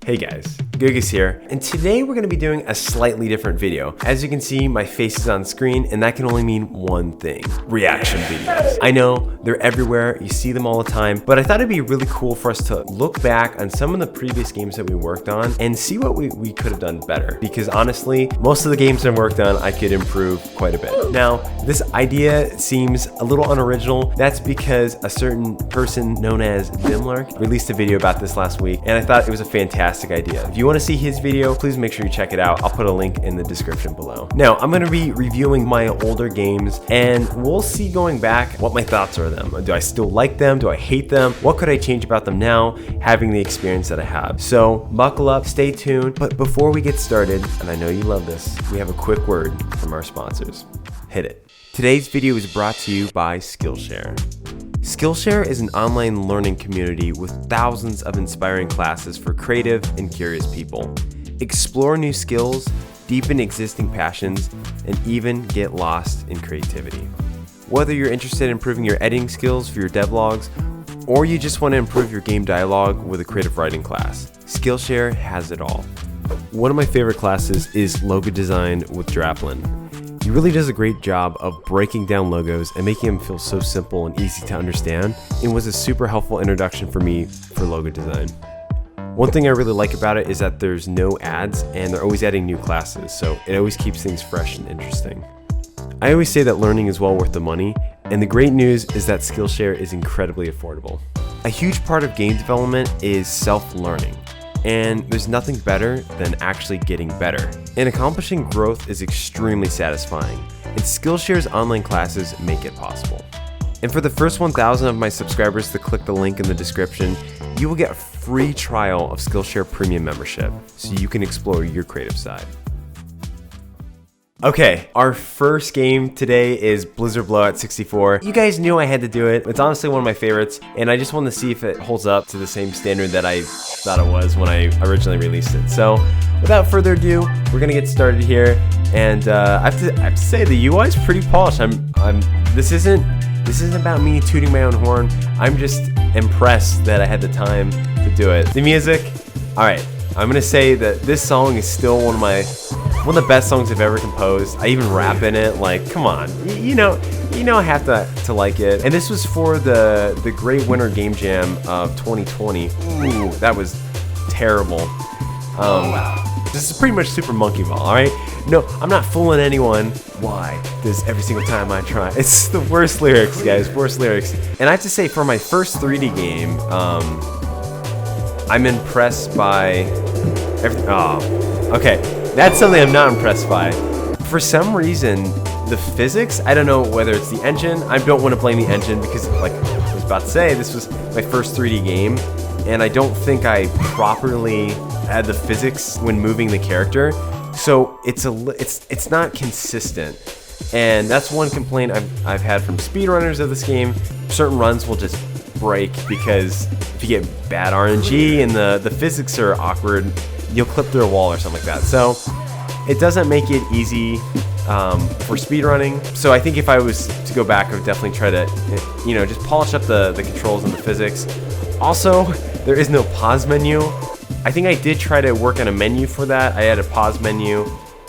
Hey guys, Goodgis here, and today we're going to be doing a slightly different video. As you can see, my face is on screen, and that can only mean one thing: reaction videos. I know, they're everywhere, you see them all the time, but I thought it'd be really cool for us to look back on some of the previous games that we worked on and see what we could have done better. Because honestly, most of the games that I worked on, I could improve quite a bit. Now, this idea seems a little unoriginal. That's because a certain person known as Devlog released a video about this last week, and I thought it was a fantastic idea. If you want to see his video, please make sure you check it out. I'll put a link in the description below. Now, I'm going to be reviewing my older games, and we'll see going back what my thoughts are of them. Do I still like them? Do I hate them? What could I change about them now, having the experience that I have? So buckle up, stay tuned. But before we get started, and I know you love this, we have a quick word from our sponsors. Hit it. Today's video is brought to you by Skillshare. Skillshare is an online learning community with thousands of inspiring classes for creative and curious people. Explore new skills, deepen existing passions, and even get lost in creativity. Whether you're interested in improving your editing skills for your devlogs, or you just want to improve your game dialogue with a creative writing class, Skillshare has it all. One of my favorite classes is Logo Design with Draplin. He really does a great job of breaking down logos and making them feel so simple and easy to understand, and was a super helpful introduction for me for logo design. One thing I really like about it is that there's no ads and they're always adding new classes, so it always keeps things fresh and interesting. I always say that learning is well worth the money, and the great news is that Skillshare is incredibly affordable. A huge part of game development is self-learning. And there's nothing better than actually getting better. And accomplishing growth is extremely satisfying, and Skillshare's online classes make it possible. And for the first 1,000 of my subscribers to click the link in the description, you will get a free trial of Skillshare Premium membership, so you can explore your creative side. Okay, our first game today is Blizzard Blowout 64. You guys knew I had to do it. It's honestly one of my favorites, and I just wanted to see if it holds up to the same standard that I thought it was when I originally released it. So, without further ado, we're gonna get started here. And I have to say the UI is pretty polished. This isn't about me tooting my own horn. I'm just impressed that I had the time to do it. The music, all right. I'm gonna say that this song is still one of the best songs I've ever composed. I even rap in it. Like, come on, you know I have to like it. And this was for the Great Winter Game Jam of 2020. Ooh, that was terrible. This is pretty much Super Monkey Ball. All right, no, I'm not fooling anyone. Why? This every single time I try. It's the worst lyrics, guys. Worst lyrics. And I have to say, for my first 3D game, I'm impressed by everything. Oh, okay. That's something I'm not impressed by. For some reason, the physics, I don't know whether it's the engine. I don't want to blame the engine because, like I was about to say, this was my first 3D game, and I don't think I properly had the physics when moving the character. So it's not consistent. And that's one complaint I've had from speedrunners of this game. Certain runs will just break because if you get bad RNG and the physics are awkward, you'll clip through a wall or something like that. So it doesn't make it easy for speedrunning. So I think if I was to go back, I would definitely try to, just polish up the controls and the physics. Also, there is no pause menu. I think I did try to work on a menu for that. I had a pause menu,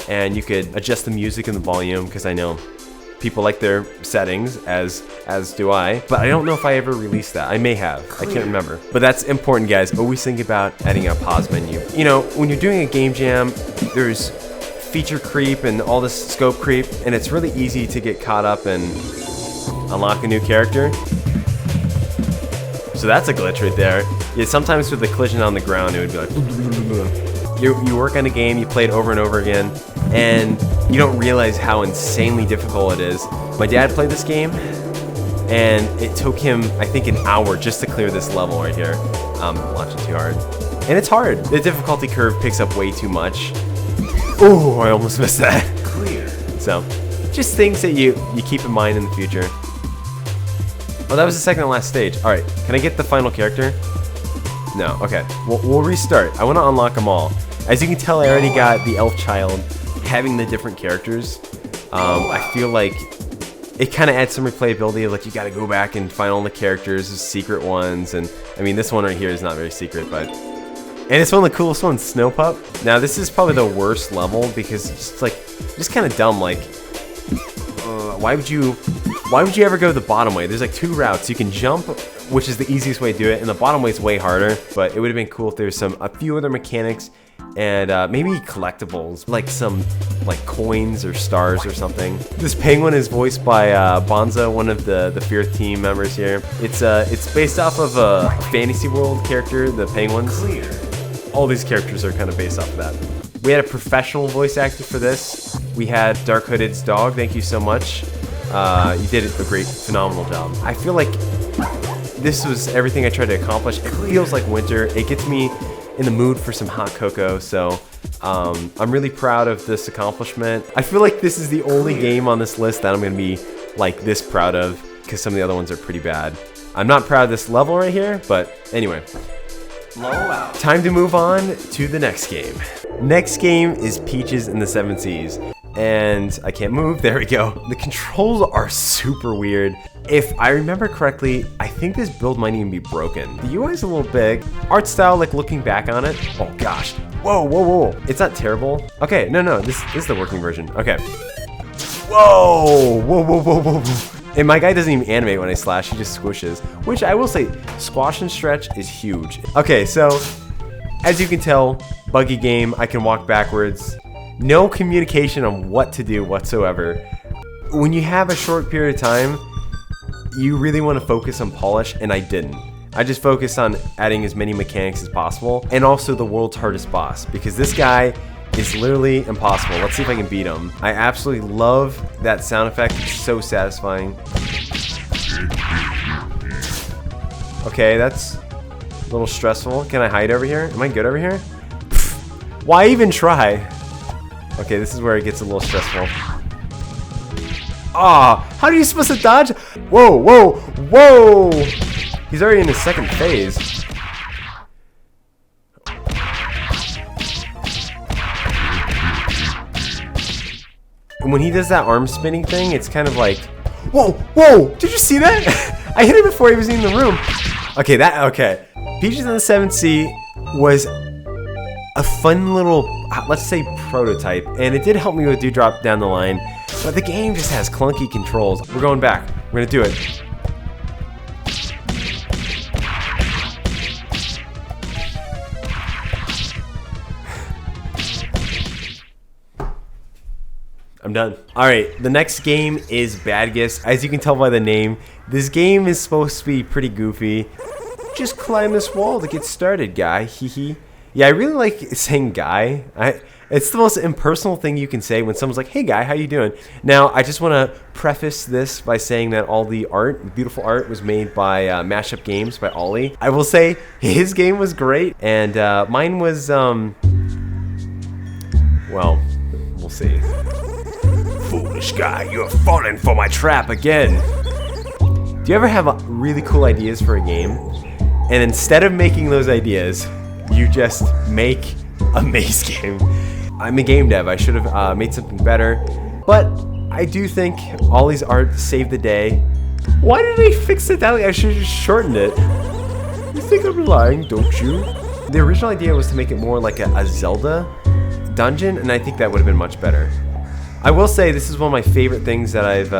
and you could adjust the music and the volume, because I know people like their settings, as do I, but I don't know if I ever released that. I may have, I can't remember. But that's important, guys. Always think about adding a pause menu. You know, when you're doing a game jam, there's feature creep and all this scope creep, and it's really easy to get caught up and unlock a new character. So that's a glitch right there. Yeah, sometimes with the collision on the ground, it would be like, you work on a game, you play it over and over again, and you don't realize how insanely difficult it is. My dad played this game, and it took him, I think, an hour just to clear this level right here. I'm launching too hard. And it's hard. The difficulty curve picks up way too much. Ooh, I almost missed that. Clear. So, just things that you keep in mind in the future. Oh, that was the second to last stage. All right, can I get the final character? No, okay. We'll restart. I want to unlock them all. As you can tell, I already got the elf child. Having the different characters, I feel like it kind of adds some replayability. Like, you got to go back and find all the characters, the secret ones, and I mean, this one right here is not very secret, but And it's one of the coolest ones, Snow Pup. Now this is probably the worst level because it's like just kind of dumb. Like, why would you ever go the bottom way? There's like 2 routes. You can jump, which is the easiest way to do it, and the bottom way is way harder. But it would have been cool if there's a few other mechanics and maybe collectibles, like some coins or stars or something. This penguin is voiced by Bonza, one of the Fear team members here. It's based off of a Fantasy World character, the penguins. Clear. All these characters are kind of based off of that. We had a professional voice actor for this. We had Dark Hooded's dog. Thank you so much. You did a great, phenomenal job. I feel like this was everything I tried to accomplish. It feels like winter. It gets me in the mood for some hot cocoa, so I'm really proud of this accomplishment. I feel like this is the only game on this list that I'm gonna be like this proud of, because some of the other ones are pretty bad. I'm not proud of this level right here, but anyway. Blowout. Time to move on to the next game. Next game is Peaches in the Seven Seas. And I can't move, there we go. The controls are super weird. If I remember correctly, I think this build might even be broken. The UI is a little big. Art style, like looking back on it, oh gosh. Whoa, whoa, whoa. It's not terrible. Okay, no, this is the working version. Okay. Whoa, whoa, whoa, whoa, whoa, whoa. And my guy doesn't even animate when I slash, he just squishes. Which I will say, squash and stretch is huge. Okay, so, as you can tell, buggy game, I can walk backwards. No communication on what to do whatsoever. When you have a short period of time, you really want to focus on polish, and I didn't. I just focused on adding as many mechanics as possible, and also the world's hardest boss, because this guy is literally impossible. Let's see if I can beat him. I absolutely love that sound effect. It's so satisfying. Okay, that's a little stressful. Can I hide over here? Am I good over here? Why even try? Okay, this is where it gets a little stressful. Ah, how are you supposed to dodge? Whoa, whoa, whoa! He's already in his second phase. And when he does that arm spinning thing, it's kind of like, whoa, whoa! Did you see that? I hit him before he was in the room. Okay, Peaches in the 7th Sea was a fun little, let's say, prototype, and it did help me with Dewdrop down the line, but the game just has clunky controls. We're going back. We're gonna do it. I'm done. Alright, the next game is Badgis. As you can tell by the name, this game is supposed to be pretty goofy. Just climb this wall to get started, guy. Hee. Yeah, I really like saying guy. It's the most impersonal thing you can say when someone's like, hey guy, how you doing? Now, I just want to preface this by saying that all the art, beautiful art, was made by Mashup Games by Ollie. I will say his game was great, and mine was, well, we'll see. Foolish guy, you're falling for my trap again. Do you ever have really cool ideas for a game, and instead of making those ideas, you just make a maze game? I'm a game dev. I should have made something better, but I do think Ollie's art saved the day. Why did they fix it that way? I should have just shortened it. You think I'm lying, don't you? The original idea was to make it more like a Zelda dungeon, and I think that would have been much better. I will say this is one of my favorite things that I've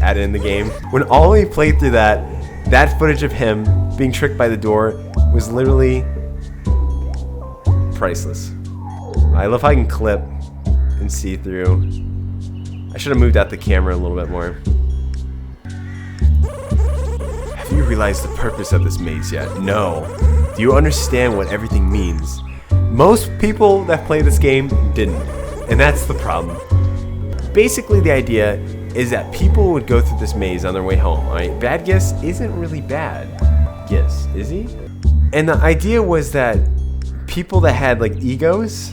added in the game. When Ollie played through that footage of him being tricked by the door was literally priceless. I love how I can clip and see through. I should have moved out the camera a little bit more. Have you realized the purpose of this maze yet? No. Do you understand what everything means? Most people that play this game didn't, and that's the problem. Basically, the idea is that people would go through this maze on their way home, right? Badgis isn't really bad. Yes, is he? And the idea was that people that had like egos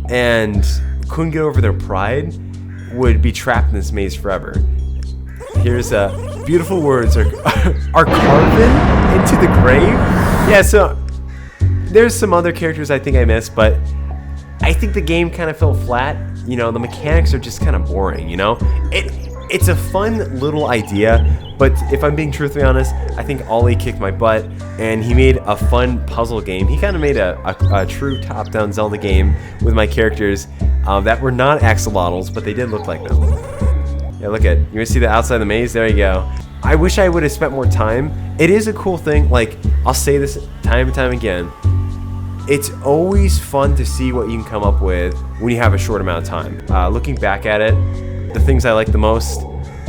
and couldn't get over their pride would be trapped in this maze forever. Here's beautiful words are carven into the grave. Yeah, so there's some other characters I think I missed, but I think the game kind of fell flat. You know, the mechanics are just kind of boring, you know? It's a fun little idea, but if I'm being truthfully honest, I think Ollie kicked my butt, and he made a fun puzzle game. He kind of made a true top-down Zelda game with my characters that were not axolotls, but they did look like them. Yeah, look at, you want to see the outside of the maze? There you go. I wish I would have spent more time. It is a cool thing, like, I'll say this time and time again. It's always fun to see what you can come up with when you have a short amount of time. Looking back at it, the things I like the most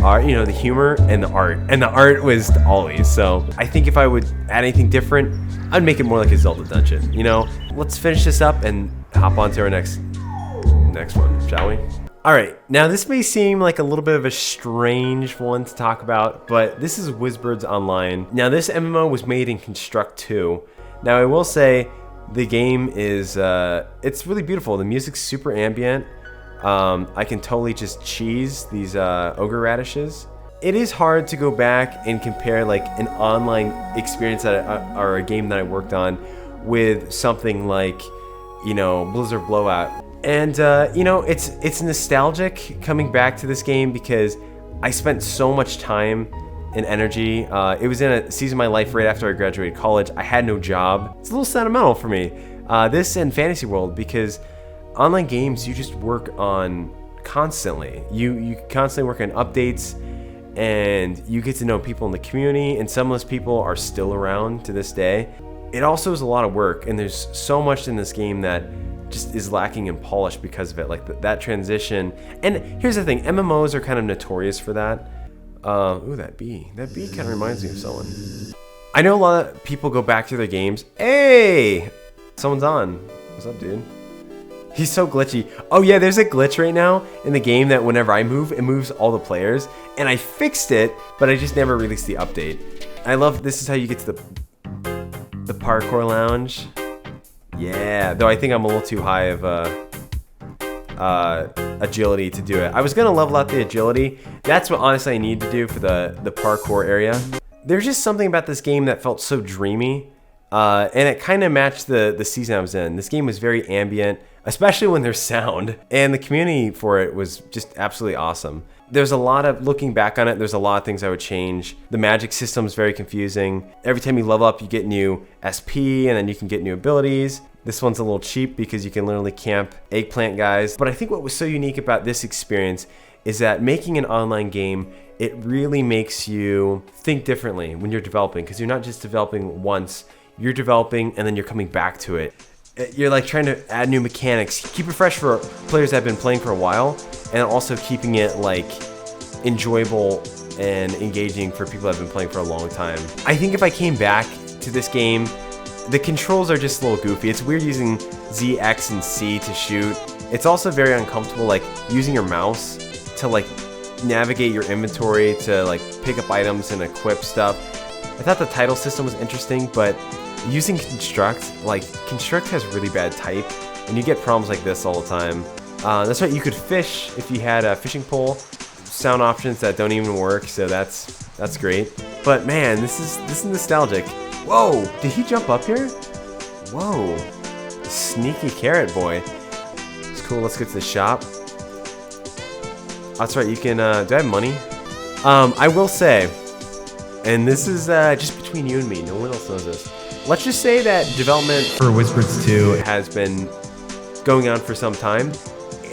are, you know, the humor and the art. And the art was always. So I think if I would add anything different, I'd make it more like a Zelda dungeon. You know, let's finish this up and hop on to our next one, shall we? All right, now this may seem like a little bit of a strange one to talk about, but this is Wizbirds Online. Now this MMO was made in Construct 2. Now I will say the game is, it's really beautiful. The music's super ambient. I can totally just cheese these ogre radishes. It is hard to go back and compare like an online experience or a game that I worked on with something like, you know, Blizzard Blowout. And you know, it's nostalgic coming back to this game because I spent so much time and energy. It was in a season of my life right after I graduated college. I had no job. It's a little sentimental for me. This and Fantasy World, because online games you just work on constantly. You constantly work on updates, and you get to know people in the community, and some of those people are still around to this day. It also is a lot of work, and there's so much in this game that just is lacking in polish because of it, like that transition. And here's the thing, MMOs are kind of notorious for that. Ooh, that bee kind of reminds me of someone. I know a lot of people go back to their games. Hey, someone's on. What's up, dude? He's so glitchy. Oh yeah, there's a glitch right now in the game that whenever I move, it moves all the players. And I fixed it, but I just never released the update. I love, this is how you get to the parkour lounge. Yeah, though I think I'm a little too high of agility to do it. I was gonna level out the agility. That's what honestly I need to do for the parkour area. There's just something about this game that felt so dreamy. And it kind of matched the season I was in. This game was very ambient, especially when there's sound. And the community for it was just absolutely awesome. There's a lot of, looking back on it, there's a lot of things I would change. The magic system is very confusing. Every time you level up, you get new SP, and then you can get new abilities. This one's a little cheap because you can literally camp eggplant guys. But I think what was so unique about this experience is that making an online game, it really makes you think differently when you're developing, because you're not just developing once, you're developing and then you're coming back to it. You're like trying to add new mechanics, keep it fresh for players that have been playing for a while, and also keeping it like enjoyable and engaging for people that have been playing for a long time. I think if I came back to this game, the controls are just a little goofy. It's weird using Z, X, and C to shoot. It's also very uncomfortable, like using your mouse to like navigate your inventory, to like pick up items and equip stuff. I thought the title system was interesting, but using Construct, like Construct has really bad type, and you get problems like this all the time. That's right, you could fish if you had a fishing pole. Sound options that don't even work, so that's great. But man, this is nostalgic. Whoa, did he jump up here? Whoa, sneaky carrot boy. It's cool. Let's get to the shop. That's right, you can. Do I have money? I will say, and this is just between you and me. No one else knows this. Let's just say that development for Wizbirds 2 has been going on for some time.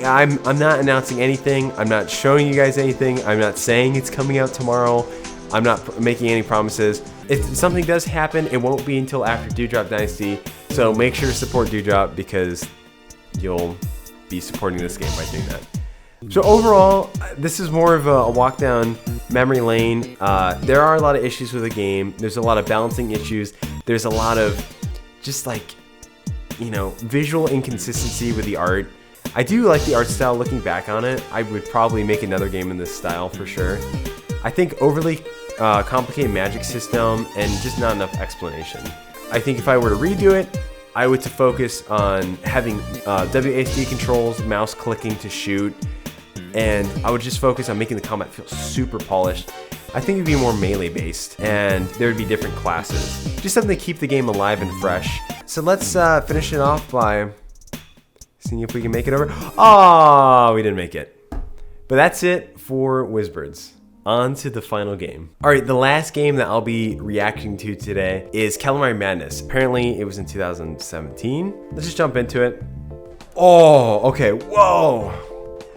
I'm not announcing anything. I'm not showing you guys anything. I'm not saying it's coming out tomorrow. I'm not making any promises. If something does happen, it won't be until after Dewdrop Dynasty. So make sure to support Dewdrop, because you'll be supporting this game by doing that. So overall, this is more of a walk down memory lane. There are a lot of issues with the game. There's a lot of balancing issues. There's a lot of just like, you know, visual inconsistency with the art. I do like the art style. Looking back on it, I would probably make another game in this style for sure. I think overly complicated magic system and just not enough explanation. I think if I were to redo it, I would to focus on having WASD controls, mouse clicking to shoot, and I would just focus on making the combat feel super polished. I think it'd be more melee based, and there would be different classes. Just something to keep the game alive and fresh. So let's finish it off by seeing if we can make it over. Oh, we didn't make it. But that's it for Wizbirds. On to the final game. All right, the last game that I'll be reacting to today is Calamari Madness. Apparently, it was in 2017. Let's just jump into it. Oh, okay, whoa.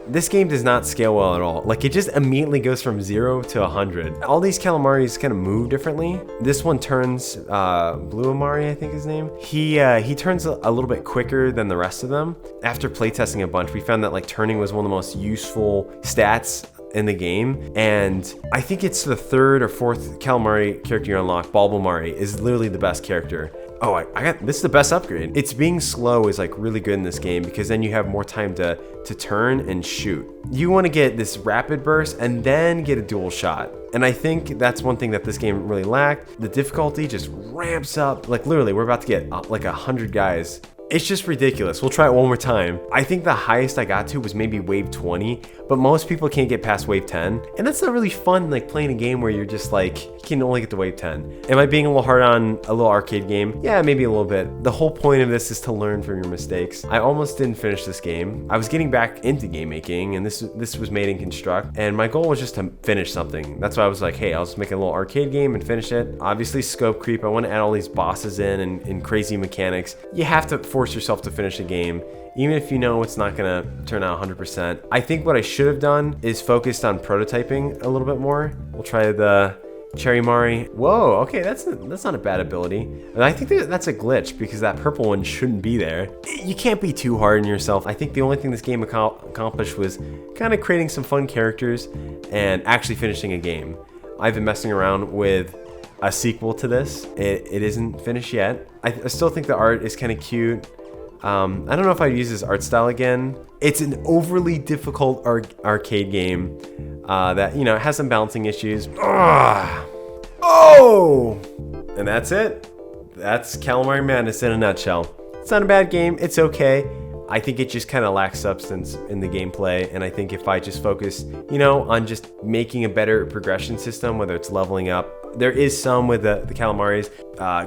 This game does not scale well at all. Like, it just immediately goes from 0 to 100. All these Calamaris kind of move differently. This one turns, Blue-Amari, I think his name. He turns a little bit quicker than the rest of them. After playtesting a bunch, we found that like turning was one of the most useful stats in the game, and I think it's the 3rd or 4th Calamari character you unlock. Bulbamari is literally the best character. Oh, I got this is the best upgrade. It's being slow is like really good in this game because then you have more time to turn and shoot. You want to get this rapid burst and then get a dual shot. And I think that's one thing that this game really lacked. The difficulty just ramps up. Like literally, we're about to get like 100 guys. It's just ridiculous. We'll try it one more time. I think the highest I got to was maybe wave 20, but most people can't get past wave 10. And that's not really fun, like playing a game where you're just like, you can only get to wave 10. Am I being a little hard on a little arcade game? Yeah, maybe a little bit. The whole point of this is to learn from your mistakes. I almost didn't finish this game. I was getting back into game making, and this was made in Construct, and my goal was just to finish something. That's why I was like, hey, I'll just make a little arcade game and finish it. Obviously, scope creep. I want to add all these bosses in and crazy mechanics. You have to force yourself to finish a game, even if you know it's not gonna turn out 100%. I think what I should have done is focused on prototyping a little bit more. We'll try the Cherry Mari. Whoa, okay, that's not a bad ability. And I think that's a glitch because that purple one shouldn't be there. You can't be too hard on yourself. I think the only thing this game accomplished was kind of creating some fun characters and actually finishing a game. I've been messing around with a sequel to this. It isn't finished yet. I still think the art is kind of cute. I don't know if I'd use this art style again. It's an overly difficult arcade game that, you know, has some balancing issues. Ugh. Oh! And that's it. That's Calamari Madness in a nutshell. It's not a bad game. It's okay. I think it just kind of lacks substance in the gameplay, and I think if I just focus, you know, on just making a better progression system, whether it's leveling up, there is some with the Calamaris,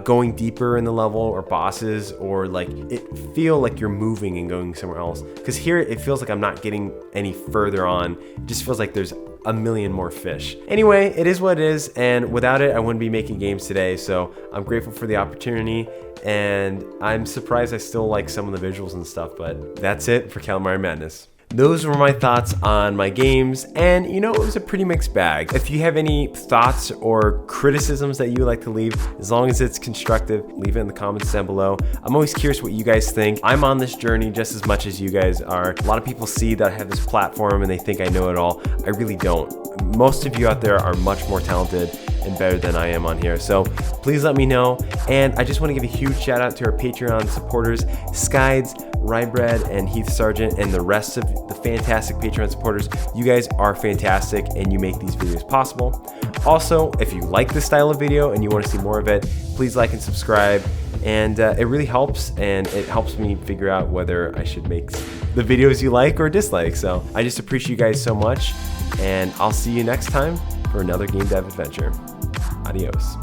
going deeper in the level or bosses, or like it feel like you're moving and going somewhere else. Because here it feels like I'm not getting any further on. It just feels like there's a million more fish. Anyway, it is what it is, and without it, I wouldn't be making games today. So I'm grateful for the opportunity, and I'm surprised I still like some of the visuals and stuff. But that's it for Calamari Madness. Those were my thoughts on my games, and you know, it was a pretty mixed bag. If you have any thoughts or criticisms that you would like to leave, as long as it's constructive, leave it in the comments down below. I'm always curious what you guys think. I'm on this journey just as much as you guys are. A lot of people see that I have this platform and they think I know it all. I really don't. Most of you out there are much more talented and better than I am on here. So please let me know. And I just want to give a huge shout out to our Patreon supporters, Skides, Rybread, and Heath Sargent, and the rest of the fantastic Patreon supporters. You guys are fantastic and you make these videos possible. Also, if you like this style of video and you want to see more of it, please like and subscribe. And it really helps, and it helps me figure out whether I should make the videos you like or dislike. So I just appreciate you guys so much, and I'll see you next time for another game dev adventure. Adios.